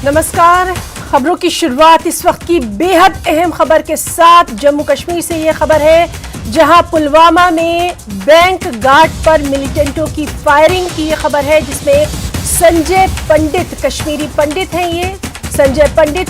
नमस्कार। खबरों की शुरुआत इस वक्त की बेहद अहम खबर के साथ। जम्मू कश्मीर से ये खबर है जहां पुलवामा में बैंक गार्ड पर मिलिटेंटों की फायरिंग की ये खबर है, जिसमें संजय पंडित, कश्मीरी पंडित हैं ये संजय पंडित,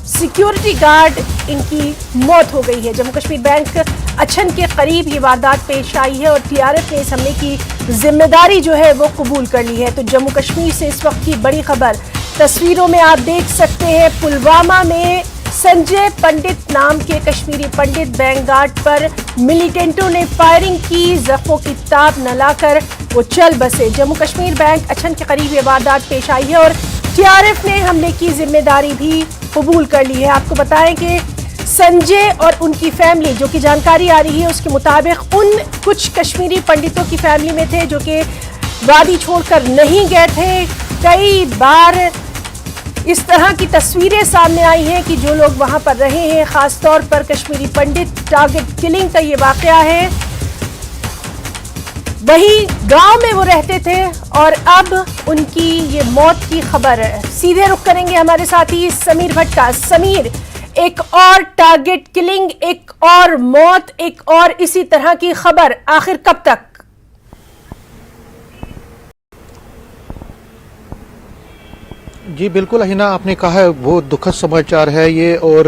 सिक्योरिटी गार्ड, इनकी मौत हो गई है। जम्मू कश्मीर बैंक अच्छन के करीब ये वारदात पेश आई है और टीआरएफ ने इस हमले की जिम्मेदारी जो है वो कबूल कर ली है। तो जम्मू कश्मीर से इस वक्त की बड़ी खबर तस्वीरों में आप देख सकते हैं। पुलवामा में संजय पंडित नाम के कश्मीरी पंडित बैंक गार्ड पर मिलिटेंटों ने फायरिंग की। जख्मों की ताब न लाकर वो चल बसे। जम्मू कश्मीर बैंक अच्छन के करीब ये वारदात पेश आई है और टीआरएफ ने हमले की जिम्मेदारी भी कबूल कर ली है। आपको बताएं कि संजय और उनकी फैमिली, जो कि जानकारी आ रही है उसके मुताबिक, उन कुछ कश्मीरी पंडितों की फैमिली में थे जो कि वादी छोड़कर नहीं गए थे। कई बार इस तरह की तस्वीरें सामने आई हैं कि जो लोग वहां पर रहे हैं, खासतौर पर कश्मीरी पंडित, टारगेट किलिंग का ये वाकया है। वही गांव में वो रहते थे और अब उनकी ये मौत की खबर है। सीधे रुख करेंगे हमारे साथी समीर भट्ट का। समीर, एक और टारगेट किलिंग, एक और मौत, एक और इसी तरह की खबर, आखिर कब तक? जी बिल्कुल हिना, आपने कहा है वो दुखद समाचार है ये। और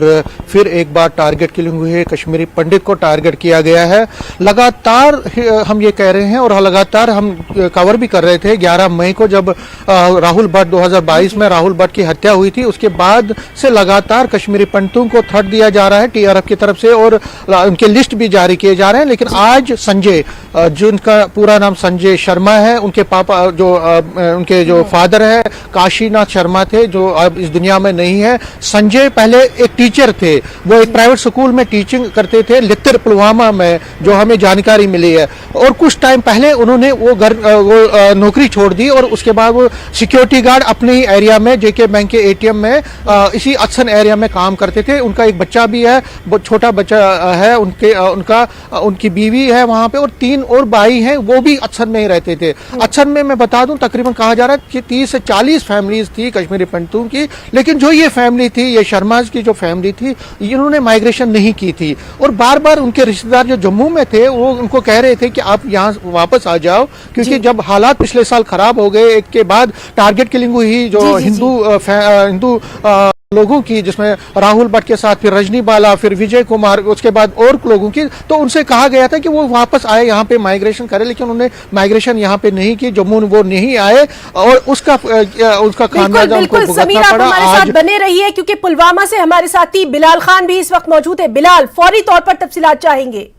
फिर एक बार टारगेट किलिंग हुई है, कश्मीरी पंडित को टारगेट किया गया है। लगातार हम ये कह रहे हैं और लगातार हम कवर भी कर रहे थे। 11 मई को जब राहुल भट्ट 2022 में राहुल भट्ट की हत्या हुई थी, उसके बाद से लगातार कश्मीरी पंडितों को थ्रेट दिया जा रहा है टीआरएफ की तरफ से और उनके लिस्ट भी जारी किए जा रहे हैं। लेकिन आज संजय, जिनका पूरा नाम संजय शर्मा है, उनके पापा उनके जो फादर है काशीनाथ शर्मा थे, जो अब इस दुनिया में नहीं है। संजय पहले एक टीचर थे, वो एक प्राइवेट स्कूल में टीचिंग करते थे लित्तर पुलवामा में, जो हमें जानकारी मिली है। और कुछ टाइम पहले उन्होंने वो नौकरी छोड़ दी और उसके बाद वो सिक्योरिटी गार्ड अपने ही एरिया में, जेके बैंक के एटीएम में, इसी अच्छन एरिया में काम करते थे। उनका एक बच्चा भी है, बहुत छोटा बच्चा है उनकी बीवी है वहां पे, और 3 और भाई हैं, वो भी अच्छन में ही रहते थे। अच्छन में मैं बता दूं तकरीबन कहा जा रहा है कि 30 से 40 फैमिलीज थी कश्मीरी पंडितों की। लेकिन जो ये फैमिली थी, ये शर्माज की जो फैमिली थी, इन्होंने माइग्रेशन नहीं की थी और बार बार उनके रिश्तेदार जो जम्मू में थे वो उनको कह रहे थे कि आप यहाँ वापस आ जाओ, क्योंकि जब हालात पिछले साल खराब हो गए, एक के बाद टारगेट किलिंग हुई जो हिंदू लोगों की, जिसमें राहुल भट्ट के साथ फिर रजनी बाला, फिर विजय कुमार, उसके बाद और लोगों की, तो उनसे कहा गया था कि वो वापस आए, यहाँ पे माइग्रेशन करें। लेकिन उन्होंने माइग्रेशन यहाँ पे नहीं की, जम्मू वो नहीं आए और उसका खामियाजा उनको भुगतना पड़ा। हमारे साथ बने रहिए क्योंकि पुलवामा से हमारे साथी बिलाल खान भी इस वक्त मौजूद है। बिलाल, फौरी तौर पर तफसीलात चाहेंगे।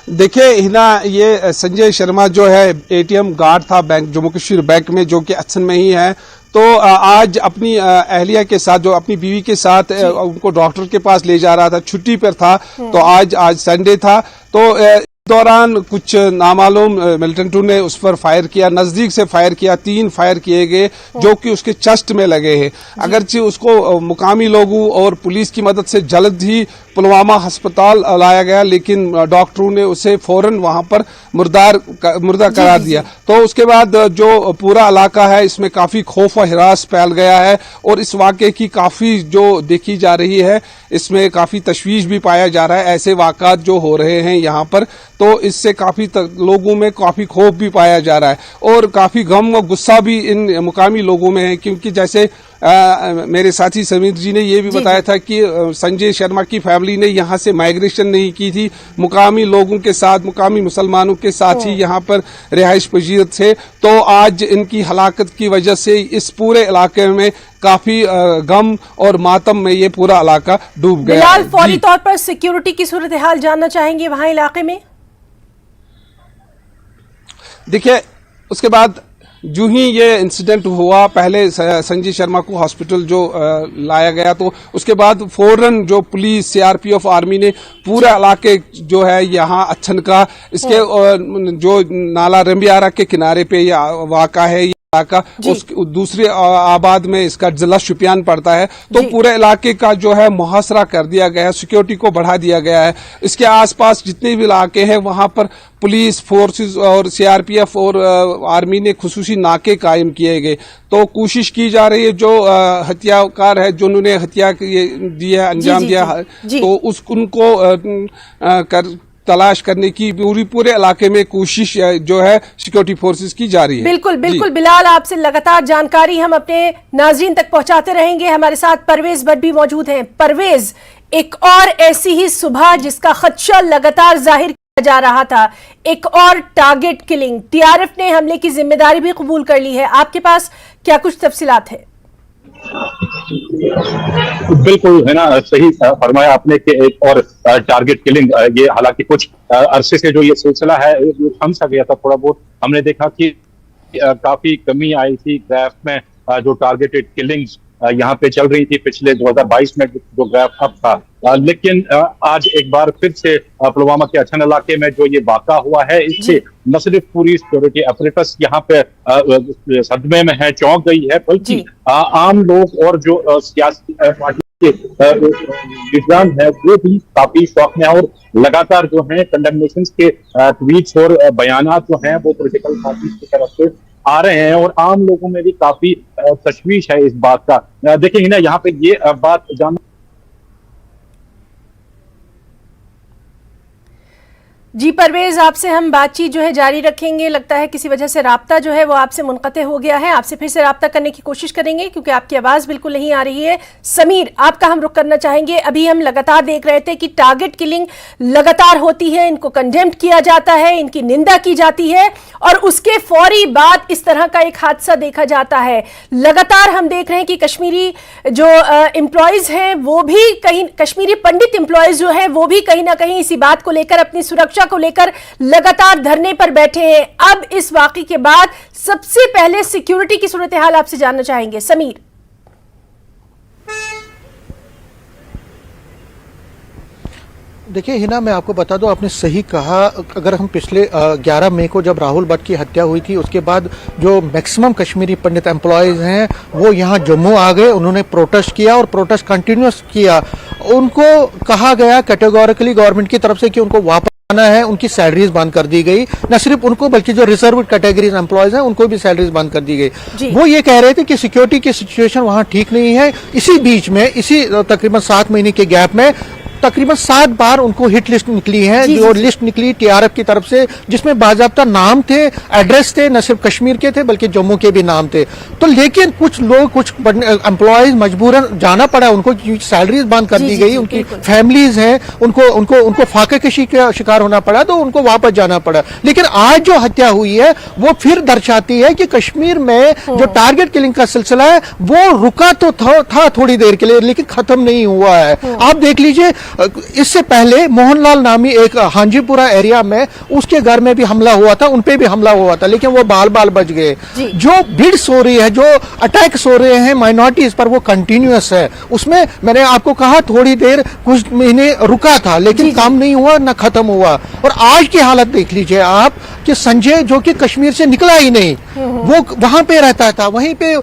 देखिए हिना, ये संजय शर्मा जो है एटीएम गार्ड था बैंक, जम्मू कश्मीर बैंक में, जो कि अच्छन में ही है। तो आज अपनी अहलिया के साथ, जो अपनी बीवी के साथ उनको डॉक्टर के पास ले जा रहा था, छुट्टी पर था। तो आज संडे था, तो दौरान कुछ नामालूम मिलिटेंटों ने उस पर फायर किया, नजदीक से फायर किया। 3 फायर किए गए जो कि उसके चेस्ट में लगे हैं। अगरचे उसको मुकामी लोगों और पुलिस की मदद से जल्द ही पुलवामा अस्पताल लाया गया, लेकिन डॉक्टरों ने उसे फौरन वहां पर मुर्दा करार दिया। तो उसके बाद जो पूरा इलाका है, इसमें काफी खौफ और हिरास फैल गया है और इस वाकये की काफी जो देखी जा रही है, इसमें काफी तशवीश भी पाया जा रहा है। ऐसे वाक़ात जो हो रहे हैं यहाँ पर, तो इससे काफी लोगों में काफी खौफ भी पाया जा रहा है और काफी गम और गुस्सा भी इन मुकामी लोगों में है। क्योंकि जैसे मेरे साथी समीर जी ने ये भी बताया था कि संजय शर्मा की फैमिली ने यहाँ से माइग्रेशन नहीं की थी, मुकामी लोगों के साथ, मुकामी मुसलमानों के साथ ही यहाँ पर रिहाइश पजीर थे। तो आज इनकी हलाकत की वजह से इस पूरे इलाके में काफी गम और मातम में ये पूरा इलाका डूब गया। बिलाल, फौरी तौर पर सिक्योरिटी की सूरत हाल जानना चाहेंगे वहां इलाके में। देखिए, उसके बाद जो ही ये इंसिडेंट हुआ, पहले संजय शर्मा को हॉस्पिटल जो लाया गया, तो उसके बाद फौरन जो पुलिस, सीआरपीएफ, आर्मी ने पूरा इलाके जो है यहाँ अच्छन का, इसके जो नाला रंबियारा के किनारे पे ये वाक़ा है, इलाका, उस दूसरे आबाद में इसका जिला शुपियान पड़ता है। तो पूरे इलाके का जो है मुहासरा कर दिया गया है, सिक्योरिटी को बढ़ा दिया गया है। इसके आसपास जितने भी इलाके हैं वहां पर पुलिस फोर्सेस और सीआरपीएफ और आर्मी ने खुसूसी नाके कायम किए गए। तो कोशिश की जा रही है जो हत्याकार है, जिन्होंने हत्या दिया अंजाम दिया, तो उनको तलाश करने की पूरे इलाके में कोशिश जो है सिक्योरिटी फोर्सेस की जा रही है। बिल्कुल बिल्कुल बिलाल, आपसे लगातार जानकारी हम अपने नाजरीन तक पहुंचाते रहेंगे। हमारे साथ परवेज भट्ट भी मौजूद हैं। परवेज, एक और ऐसी ही सुबह जिसका खदशा लगातार जाहिर किया जा रहा था, एक और टारगेट किलिंग, टीआरएफ ने हमले की जिम्मेदारी भी कबूल कर ली है। आपके पास क्या कुछ तफसीलात है? बिल्कुल है ना, सही फरमाया आपने कि एक और टारगेट किलिंग, ये हालांकि कुछ अरसे से जो ये सिलसिला है ये थम सा गया था। थोड़ा बहुत हमने देखा कि काफी कमी आई थी ग्राफ में, जो टारगेटेड किलिंग्स यहाँ पे चल रही थी पिछले 2022 में जो ग्राफ अप था। लेकिन आज एक बार फिर से पुलवामा के अछन इलाके में जो ये वाक़ा हुआ है, इससे न सिर्फ पूरी सिक्योरिटी अपरेटस यहाँ पे सदमे में है, चौंक गई है, बल्कि आम लोग और जो सियासी पार्टी के लीडरान है वो भी काफी शौक में, और लगातार जो है कंडेमनेशन के ट्वीट्स और बयानात जो हैं वो पॉलिटिकल पार्टी की तरफ से आ रहे हैं, और आम लोगों में भी काफी तशवीश है इस बात का। देखिए ना, यहाँ पे ये बात जानना जी परवेज, आपसे हम बातचीत जो है जारी रखेंगे। लगता है किसी वजह से राब्ता जो है वो आपसे मुनक़ते हो गया है। आपसे फिर से राब्ता करने की कोशिश करेंगे क्योंकि आपकी आवाज़ बिल्कुल नहीं आ रही है। समीर, आपका हम रुख करना चाहेंगे। अभी हम लगातार देख रहे थे कि टारगेट किलिंग लगातार होती है, इनको कंडेम्ड किया जाता है, इनकी निंदा की जाती है, और उसके फौरी बाद इस तरह का एक हादसा देखा जाता है। लगातार हम देख रहे हैं कि कश्मीरी जो एम्प्लॉयज़ हैं वो भी कहीं, कश्मीरी पंडित एम्प्लॉयज़ जो हैं वो भी कहीं ना कहीं इसी बात को लेकर, अपनी सुरक्षा को लेकर लगातार धरने पर बैठे हैं। अब इस वाकये के बाद सबसे पहले सिक्योरिटी की सूरत हाल आपसे जानना चाहेंगे। समीर, देखिए हिना, मैं आपको बता दूं, आपने सही कहा। अगर हम पिछले 11 मई को जब राहुल भट्ट की हत्या हुई थी, उसके बाद जो मैक्सिमम कश्मीरी पंडित एम्प्लॉयज़ हैं वो यहाँ जम्मू आ गए, उन्होंने प्रोटेस्ट किया और प्रोटेस्ट कंटिन्यूस किया। उनको कहा गया कैटेगोरिकली गवर्नमेंट की तरफ से कि उनको वापस आना है, उनकी सैलरीज बंद कर दी गई। न सिर्फ उनको बल्कि जो रिजर्व कैटेगरीज एम्प्लॉयज हैं उनको भी सैलरीज बंद कर दी गई। वो ये कह रहे थे कि सिक्योरिटी की सिचुएशन वहां ठीक नहीं है। इसी बीच में, इसी तकरीबन 7 महीने के गैप में तकरीबन 7 बार उनको हिट लिस्ट निकली है, जो लिस्ट निकली टीआरएफ की तरफ से, जिसमें बाकायदा नाम थे, एड्रेस थे, न सिर्फ कश्मीर के थे बल्कि जम्मू के भी नाम थे। तो लेकिन कुछ लोग, कुछ एम्प्लॉयज मजबूरन जाना पड़ा, उनको सैलरीज बंद कर दी गई, उनकी फैमिलीज हैं, उनको फाके कशी का शिकार होना पड़ा, तो उनको वापस जाना पड़ा। लेकिन आज जो हत्या हुई है वो फिर दर्शाती है कि कश्मीर में जो टारगेट किलिंग का सिलसिला है वो रुका तो था थोड़ी देर के लिए, लेकिन खत्म नहीं हुआ है। आप देख लीजिए, इससे पहले मोहनलाल नामी एक हांजीपुरा एरिया में, उसके घर में भी हमला हुआ था, उनपे भी हमला हुआ था, लेकिन वो बाल बाल बच गए। जो बिड्स हो रही है, जो अटैक्स हो रहे हैं माइनॉरिटीज पर, वो कंटिन्यूअस है। उसमें मैंने आपको कहा थोड़ी देर, कुछ महीने रुका था, लेकिन काम नहीं हुआ, ना खत्म हुआ। और आज की हालत देख लीजिए आप कि संजय, जो कि कश्मीर से निकला ही नहीं, वो वहां पे रहता था, वहीं पे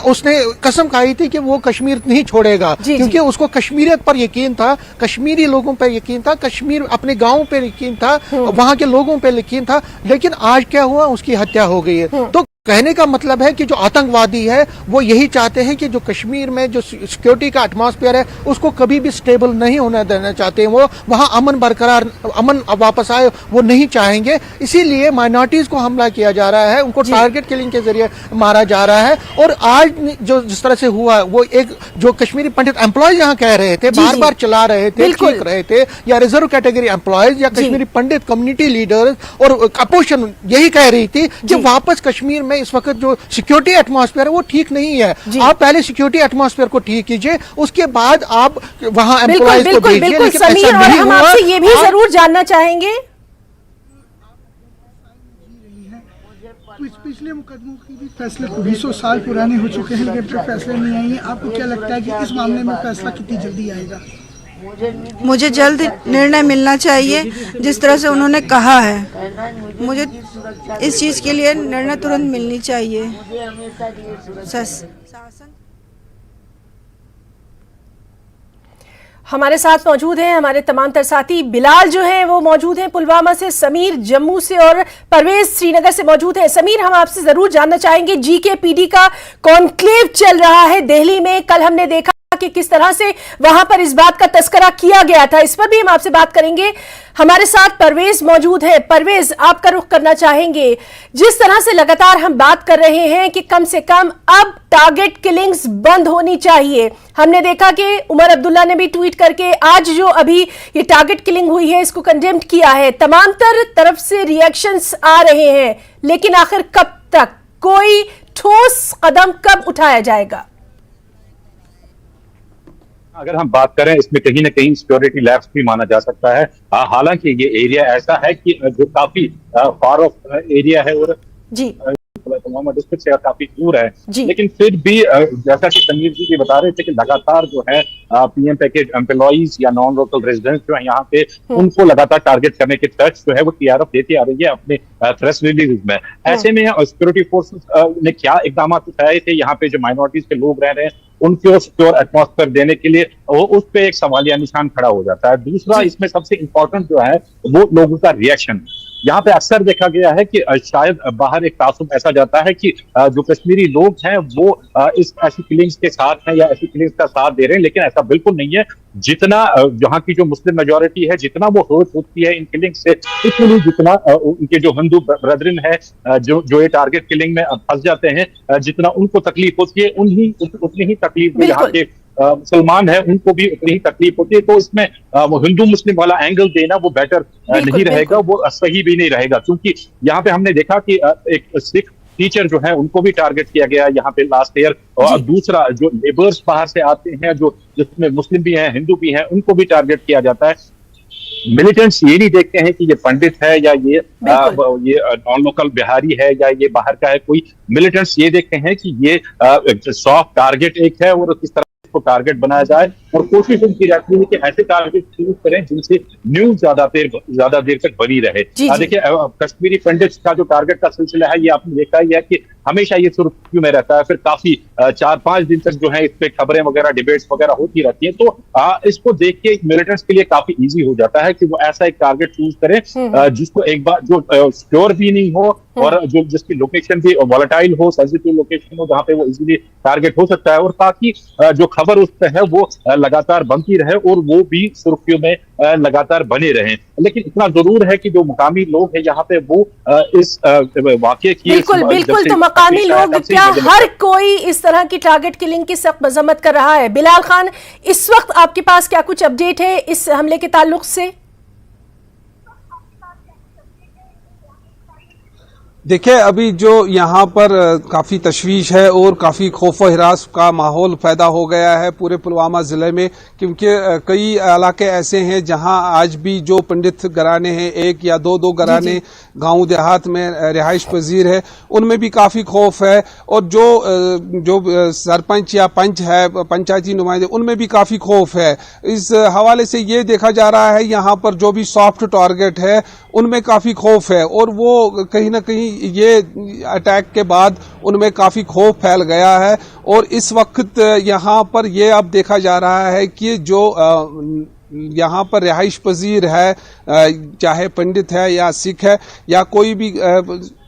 उसने कसम खाई थी कि वो कश्मीर नहीं छोड़ेगा, क्योंकि उसको कश्मीरियत पर यकीन था, कश्मीरी लोगों पे यकीन था, कश्मीर अपने गांव पे यकीन था, वहां के लोगों पे यकीन था। लेकिन आज क्या हुआ, उसकी हत्या हो गई है। तो कहने का मतलब है कि जो आतंकवादी है वो यही चाहते हैं कि जो कश्मीर में जो सिक्योरिटी का एटमॉस्फेयर है उसको कभी भी स्टेबल नहीं होने देना चाहते हैं। वो वहां अमन बरकरार, अमन वापस आए, वो नहीं चाहेंगे। इसीलिए माइनॉरिटीज को हमला किया जा रहा है, उनको टारगेट किलिंग के जरिए मारा जा रहा है। और आज जो जिस तरह से हुआ, वो एक जो कश्मीरी पंडित एम्प्लॉयज यहाँ कह रहे थे, बार बार चला रहे थे, चीख रहे थे, या रिजर्व कैटेगरी एम्प्लॉयज या कश्मीरी पंडित कम्युनिटी लीडर्स और अपोजिशन यही कह रही थी कि वापस कश्मीर में इस वक्त जो सिक्योरिटी एटमॉस्फेयर है वो ठीक नहीं है। आप पहले सिक्योरिटी एटमॉस्फेयर को ठीक कीजिए, उसके बाद आप वहां एम्प्लॉयज को भेजिए। बिल्कुल समीर, और हम आपसे ये भी जरूर जानना चाहेंगे, पिछले मुकदमों की भी फैसले 20 साल पुराने हो चुके हैं, लेकिन फैसले नहीं आए हैं। आपको क्या लगता है कि इस मामले में फैसला कितनी जल्दी आएगा? मुझे जल्द निर्णय मिलना चाहिए, जिस तरह से उन्होंने कहा है। मुझे इस चीज़ के लिए निर्णय तुरंत मिलनी चाहिए। शासन हमारे साथ मौजूद हैं हमारे तमाम तर साथी। बिलाल जो हैं वो मौजूद हैं पुलवामा से, समीर जम्मू से और परवेज श्रीनगर से मौजूद हैं। समीर, हम आपसे जरूर जानना चाहेंगे, GKPD का कॉन्क्लेव चल रहा है दिल्ली में। कल हमने देखा कि किस तरह से वहां पर इस बात का तस्करा किया गया था, इस पर भी हम आपसे बात करेंगे। हमारे साथ परवेज मौजूद है। परवेज, आपका रुख करना चाहेंगे, जिस तरह से लगातार हम बात कर रहे हैं कि कम से कम अब टारगेट किलिंग्स बंद होनी चाहिए। हमने देखा कि उमर अब्दुल्ला ने भी ट्वीट करके आज जो अभी ये टारगेट किलिंग हुई है इसको कंडेम किया है। तमाम तरफ से रिएक्शंस आ रहे हैं, लेकिन आखिर कब तक, कोई ठोस कदम कब उठाया जाएगा? अगर हम बात करें, इसमें कहीं ना कहीं सिक्योरिटी लैप्स भी माना जा सकता है। हालांकि ये एरिया ऐसा है कि जो काफी फार ऑफ एरिया है और जी पुलवामा डिस्ट्रिक्ट से काफी दूर है, जी। लेकिन फिर भी जैसा कि समीर जी भी बता रहे थे कि लगातार जो है PM पैकेज एम्प्लॉइज या नॉन लोकल रेजिडेंट्स जो है यहाँ पे, उनको लगातार टारगेट करने की टच जो है वो TRF देती आ रही है अपने प्रेस रिलीज में। ऐसे में सिक्योरिटी फोर्सेस ने क्या इकदाम उठाए थे यहाँ पे जो माइनॉरिटीज के लोग रह रहे हैं उनको सिक्योर एटमॉस्फेयर देने के लिए, वो उस पर एक सवालिया निशान खड़ा हो जाता है। दूसरा इसमें सबसे इंपॉर्टेंट जो है वो लोगों का रिएक्शन। यहाँ पे अक्सर देखा गया है कि शायद बाहर एक तासुब ऐसा जाता है कि जो कश्मीरी लोग हैं वो इस ऐसी किलिंग्स के साथ हैं या ऐसी किलिंग्स का साथ दे रहे हैं, लेकिन ऐसा बिल्कुल नहीं है। जितना यहाँ की जो मुस्लिम मेजोरिटी है, जितना वो हर्ट होती है इन किलिंग्स से, उतनी जितना उनके जो हिंदू ब्रदरिन है जो ये टारगेट किलिंग में फंस जाते हैं, जितना उनको तकलीफ होती है उतनी ही तकलीफ यहाँ के मुसलमान है उनको भी उतनी ही तकलीफ होती है। तो इसमें हिंदू मुस्लिम वाला एंगल देना वो बेटर नहीं रहेगा, वो सही भी नहीं रहेगा, क्योंकि यहाँ पे हमने देखा कि एक सिख टीचर जो है उनको भी टारगेट किया गया यहाँ पे लास्ट ईयर, और दूसरा जो लेबर्स बाहर से आते हैं जो जिसमें मुस्लिम भी हैं हिंदू भी हैं, उनको भी टारगेट किया जाता है। मिलिटेंट्स ये नहीं देखते हैं कि ये पंडित है या ये नॉन लोकल बिहारी है या ये बाहर का है कोई। मिलिटेंट्स ये देखते हैं कि ये सॉफ्ट टारगेट एक है और किस तरह को टारगेट बनाया जाए, और कोशिश उनकी रहती है कि ऐसे टारगेट चूज करें जिनसे न्यूज ज्यादा देर तक बनी रहे। देखिए, कश्मीरी पंडित का जो टारगेट का सिलसिला है ये आपने देखा ही है कि हमेशा ये सुर्खियों में रहता है, फिर काफी 4-5 दिन तक जो है इस पे खबरें वगैरह डिबेट्स वगैरह होती रहती है। तो इसको देख के मिलिटेंट्स के लिए काफी इजी हो जाता है कि वो ऐसा एक टारगेट चूज करें जिसको एक बार जो सिक्योर भी नहीं हो और जो जिसकी लोकेशन भी वॉलेटाइल हो, सेंसिटिव लोकेशन हो, जहाँ पे वो इजीली टारगेट हो सकता है, और ताकि जो खबर उस पर है वो लगातार बनती रहे और वो भी सुर्खियों में लगातार बने रहें। लेकिन इतना जरूर है कि जो मुकामी लोग हैं यहाँ पे वो इस वाकये की बिल्कुल तो मकामी लोग क्या हर कोई इस तरह की टारगेट किलिंग की सख्त मजम्मत कर रहा है। बिलाल खान, इस वक्त आपके पास क्या कुछ अपडेट है इस हमले के ताल्लुक से? देखिए, अभी जो यहाँ पर काफ़ी तशवीश है और काफ़ी खौफ व हिरास का माहौल पैदा हो गया है पूरे पुलवामा ज़िले में, क्योंकि कई इलाके ऐसे हैं जहाँ आज भी जो पंडित घराने हैं, एक या दो घराने गांव देहात में रिहाइश पजीर है, उनमें भी काफ़ी खौफ है, और जो सरपंच या पंच है, पंचायती नुमाइंदे, उनमें भी काफ़ी खौफ है। इस हवाले से ये देखा जा रहा है यहाँ पर जो भी सॉफ्ट टारगेट है उनमें काफ़ी खौफ है, और वो कहीं ना कहीं ये अटैक के बाद उनमें काफ़ी खौफ फैल गया है। और इस वक्त यहाँ पर ये अब देखा जा रहा है कि जो यहाँ पर रिहाइश पजीर है, चाहे पंडित है या सिख है या कोई भी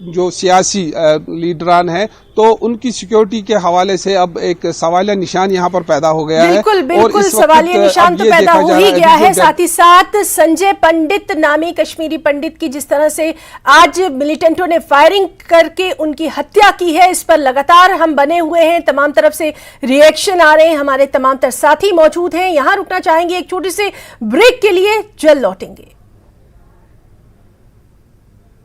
जो सियासी लीडरान है, तो उनकी सिक्योरिटी के हवाले से अब एक सवालिया निशान यहाँ पर पैदा हो गया है। बिल्कुल सवालिया निशान तो पैदा हो ही गया है। साथ ही साथ संजय पंडित नामी कश्मीरी पंडित की जिस तरह से आज मिलिटेंटों ने फायरिंग करके उनकी हत्या की है, इस पर लगातार हम बने हुए हैं, तमाम तरफ से रिएक्शन आ रहे हैं। हमारे तमाम तर साथी मौजूद हैं। यहाँ रुकना चाहेंगे एक छोटे से ब्रेक के लिए, जल्द लौटेंगे।